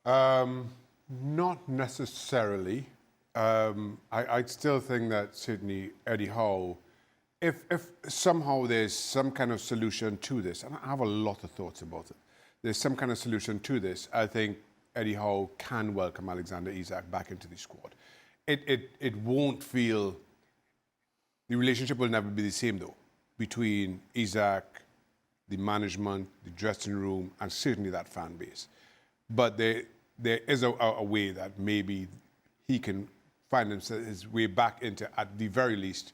Not necessarily. I still think that certainly Eddie Howe, if somehow there's some kind of solution to this, and I have a lot of thoughts about it, there's some kind of solution to this, I think Eddie Howe can welcome Alexander Isak back into the squad. It won't feel, the relationship will never be the same though, between Isak, the management, the dressing room, and certainly that fan base. But there is a way that maybe he can find his way back into, at the very least,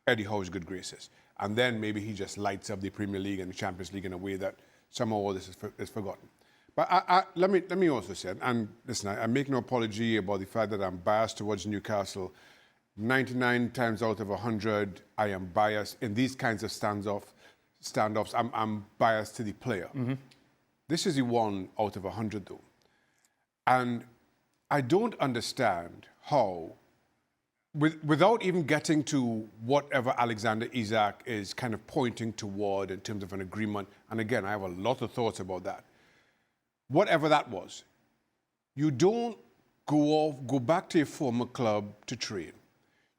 Eddie Howe's good graces. And then maybe he just lights up the Premier League and the Champions League in a way that somehow all this is forgotten. But let me also say, and listen, I make no apology about the fact that I'm biased towards Newcastle. 99 times out of 100, I am biased. In these kinds of standoffs, I'm biased to the player. Mm-hmm. This is the 1 out of 100 though. And I don't understand how, without even getting to whatever Alexander Isak is kind of pointing toward in terms of an agreement, and again, I have a lot of thoughts about that. Whatever that was, you don't go back to your former club to train.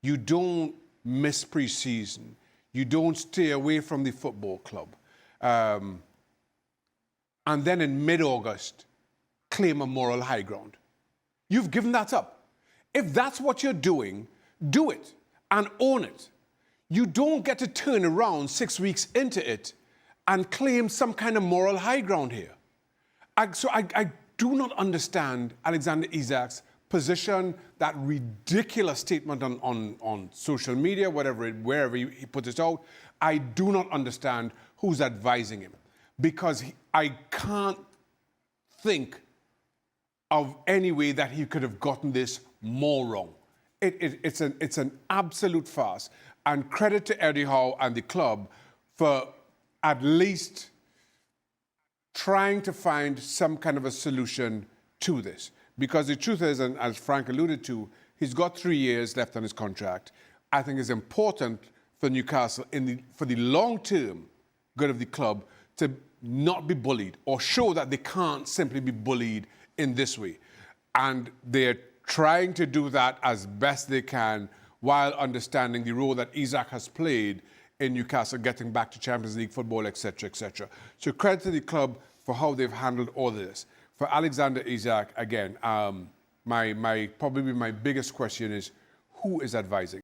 You don't miss pre-season. You don't stay away from the football club. And then in mid-August, claim a moral high ground. You've given that up. If that's what you're doing, do it and own it. You don't get to turn around 6 weeks into it and claim some kind of moral high ground here. So I do not understand Alexander Isak's position, that ridiculous statement on social media, wherever he puts it out. I do not understand who's advising him, because I can't think of any way that he could have gotten this more wrong. It's an absolute farce. And credit to Eddie Howe and the club for at least trying to find some kind of a solution to this. Because the truth is, and as Frank alluded to, he's got 3 years left on his contract. I think it's important for Newcastle, for the long-term good of the club, to not be bullied or show that they can't simply be bullied in this way. And they're trying to do that as best they can while understanding the role that Isak has played in Newcastle getting back to Champions League football, etc., etc. So credit to the club for how they've handled all of this. For Alexander Isak, again, probably my biggest question is, who is advising?